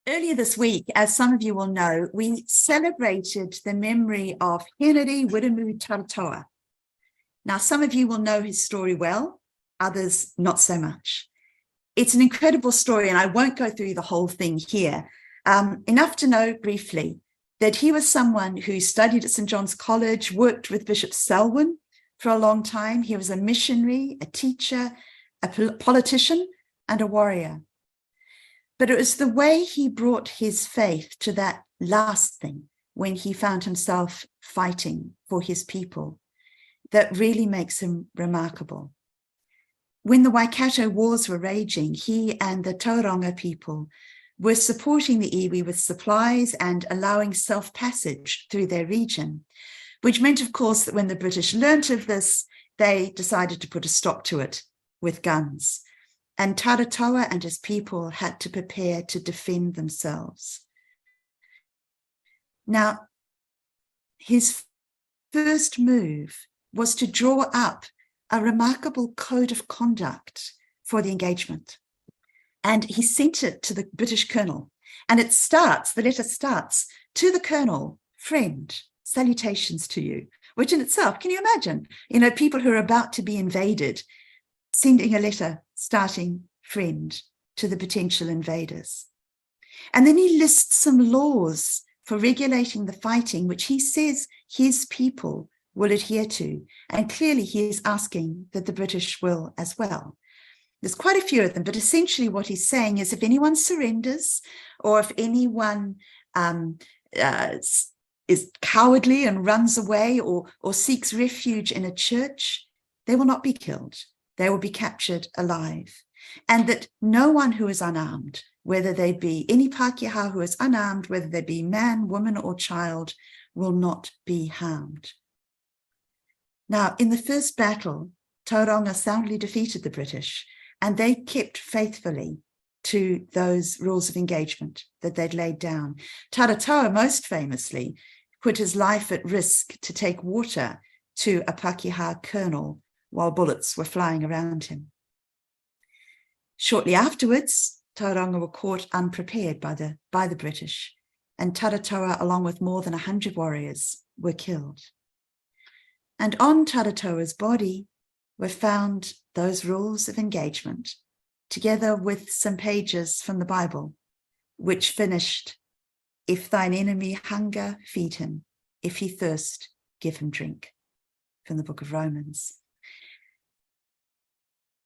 Earlier this week, as some of you will know, we celebrated the memory of Henry Wiremu Taratoa. Now, some of you will know his story well, others not so much. It's an incredible story, and I won't go through the whole thing here. Enough to know briefly that he was someone who studied at St. John's College, worked with Bishop Selwyn for a long time. He was a missionary, a teacher, a politician, and a warrior. But it was the way he brought his faith to that last thing when he found himself fighting for his people that really makes him remarkable. When the Waikato Wars were raging, he and the Tauranga people were supporting the iwi with supplies and allowing self-passage through their region, which meant, of course, that when the British learnt of this, they decided to put a stop to it with guns. And Taratoa and his people had to prepare to defend themselves. Now, his first move was to draw up a remarkable code of conduct for the engagement. And he sent it to the British colonel. And the letter starts, "To the colonel, friend, salutations to you," which in itself, can you imagine? People who are about to be invaded, sending a letter starting "friend" to the potential invaders. And then he lists some laws for regulating the fighting, which he says his people will adhere to. And clearly he is asking that the British will as well. There's quite a few of them, but essentially what he's saying is if anyone surrenders or if anyone is cowardly and runs away or seeks refuge in a church, they will not be killed. They will be captured alive. And that no one who is unarmed, whether they be any Pākehā who is unarmed, whether they be man, woman, or child, will not be harmed. Now, in the first battle, Tauranga soundly defeated the British, and they kept faithfully to those rules of engagement that they'd laid down. Taratoa, most famously, put his life at risk to take water to a Pākehā colonel while bullets were flying around him. Shortly afterwards, Tauranga were caught unprepared by the British, and Taratoa, along with more than 100 warriors, were killed. And on Taratoa's body were found those rules of engagement, together with some pages from the Bible, which finished, "If thine enemy hunger, feed him. If he thirst, give him drink," from the book of Romans.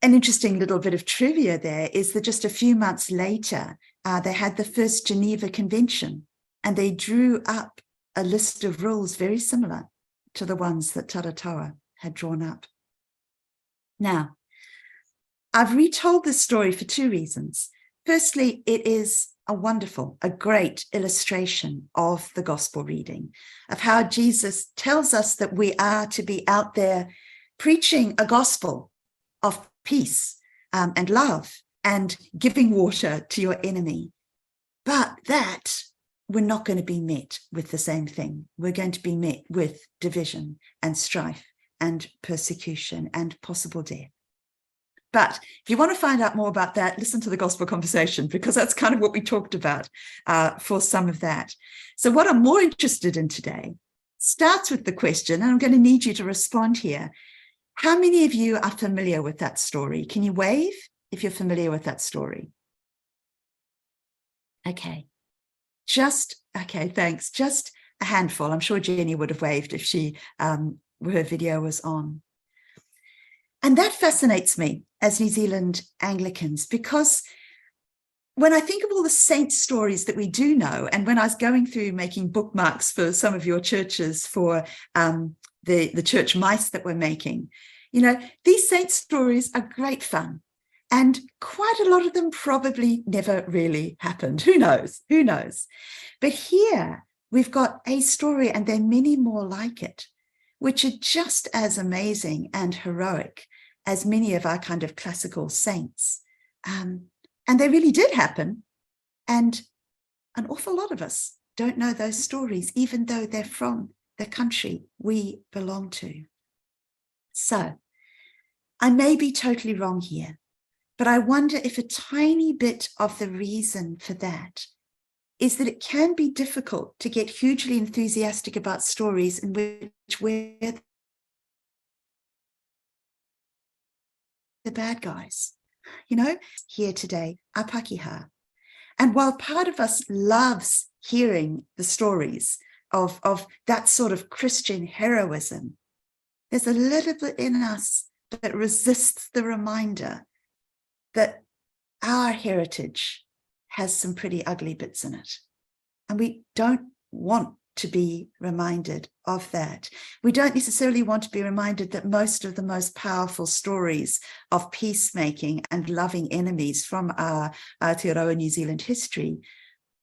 An interesting little bit of trivia there is that just a few months later, they had the first Geneva Convention, and they drew up a list of rules very similar to the ones that Taratoa had drawn up. Now, I've retold this story for two reasons. Firstly, it is a great illustration of the gospel reading, of how Jesus tells us that we are to be out there preaching a gospel of peace and love and giving water to your enemy. But that we're not going to be met with the same thing. We're going to be met with division and strife and persecution and possible death. But if you want to find out more about that, listen to the gospel conversation, because that's kind of what we talked about for some of that. So what I'm more interested in today starts with the question, and I'm going to need you to respond here. How many of you are familiar with that story? Can you wave if you're familiar with that story? Okay. Okay, thanks. Just a handful. I'm sure Jenny would have waved if her video was on. And that fascinates me as New Zealand Anglicans, because when I think of all the saint stories that we do know, and when I was going through making bookmarks for some of your churches for the church mice that we're making, these saint stories are great fun. And quite a lot of them probably never really happened. Who knows? But here we've got a story, and there are many more like it, which are just as amazing and heroic as many of our kind of classical saints. And they really did happen. And an awful lot of us don't know those stories, even though they're from the country we belong to. So I may be totally wrong here, but I wonder if a tiny bit of the reason for that is that it can be difficult to get hugely enthusiastic about stories in which we're the bad guys. Here today, our Pakeha. And while part of us loves hearing the stories of that sort of Christian heroism, there's a little bit in us that resists the reminder that our heritage has some pretty ugly bits in it. And we don't want to be reminded of that. We don't necessarily want to be reminded that most of the most powerful stories of peacemaking and loving enemies from our Aotearoa New Zealand history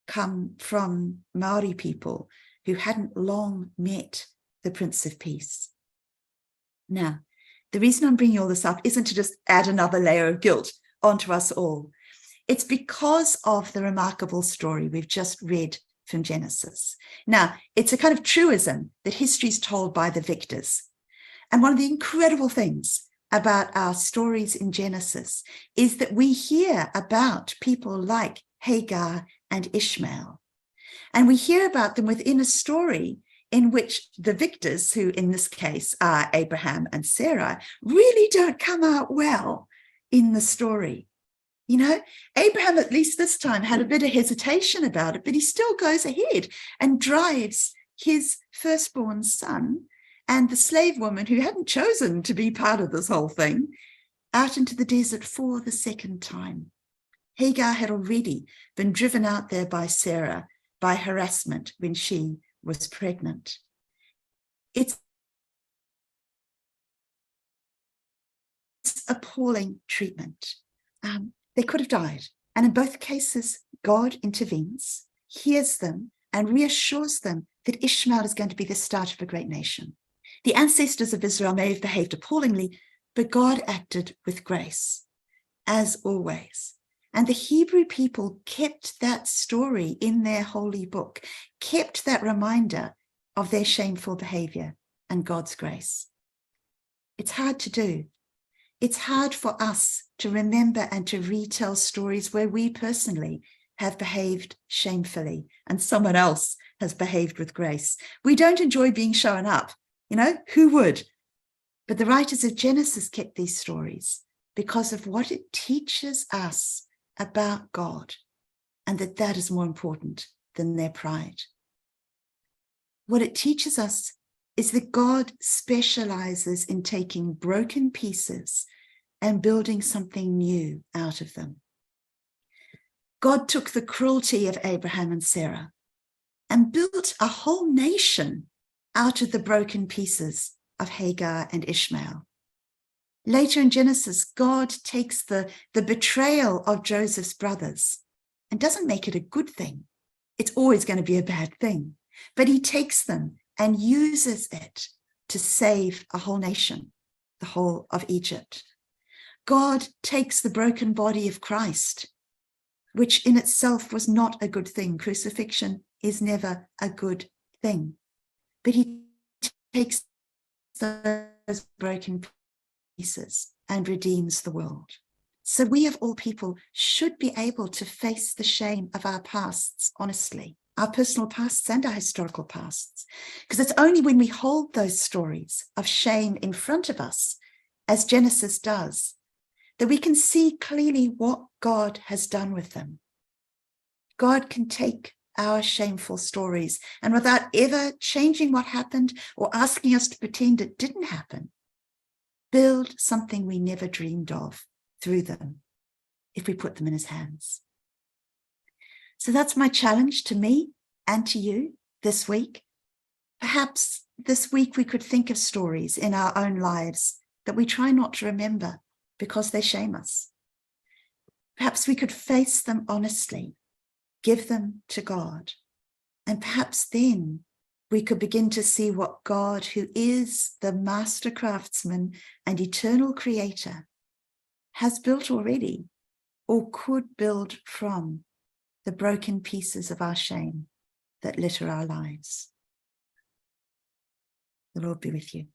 come from Maori people who hadn't long met the Prince of Peace. Now, the reason I'm bringing all this up isn't to just add another layer of guilt onto us all. It's because of the remarkable story we've just read from Genesis. Now, it's a kind of truism that history is told by the victors. And one of the incredible things about our stories in Genesis is that we hear about people like Hagar and Ishmael. And we hear about them within a story in which the victors, who in this case are Abraham and Sarah, really don't come out well in the story. Abraham, at least this time, had a bit of hesitation about it, but he still goes ahead and drives his firstborn son and the slave woman, who hadn't chosen to be part of this whole thing, out into the desert for the second time. Hagar had already been driven out there by Sarah by harassment when she was pregnant. It's appalling treatment. They could have died. And in both cases, God intervenes, hears them, and reassures them that Ishmael is going to be the start of a great nation. The ancestors of Israel may have behaved appallingly, but God acted with grace, as always. And the Hebrew people kept that story in their holy book, kept that reminder of their shameful behavior and God's grace. It's hard to do. It's hard for us to remember and to retell stories where we personally have behaved shamefully and someone else has behaved with grace. We don't enjoy being shown up, who would? But the writers of Genesis kept these stories because of what it teaches us about God, and that is more important than their pride. What it teaches us is that God specializes in taking broken pieces and building something new out of them. God took the cruelty of Abraham and Sarah and built a whole nation out of the broken pieces of Hagar and Ishmael. Later in Genesis, God takes the betrayal of Joseph's brothers and doesn't make it a good thing. It's always going to be a bad thing, but he takes them and uses it to save a whole nation, the whole of Egypt. God takes the broken body of Christ, which in itself was not a good thing. Crucifixion is never a good thing. But he takes those broken pieces and redeems the world. So we of all people should be able to face the shame of our pasts honestly, our personal pasts and our historical pasts, because it's only when we hold those stories of shame in front of us, as Genesis does, that we can see clearly what God has done with them. God can take our shameful stories and without ever changing what happened or asking us to pretend it didn't happen, build something we never dreamed of through them if we put them in his hands. So that's my challenge to me and to you this week. Perhaps this week we could think of stories in our own lives that we try not to remember because they shame us. Perhaps we could face them honestly, give them to God, and perhaps then we could begin to see what God, who is the master craftsman and eternal creator, has built already or could build from the broken pieces of our shame that litter our lives. The Lord be with you.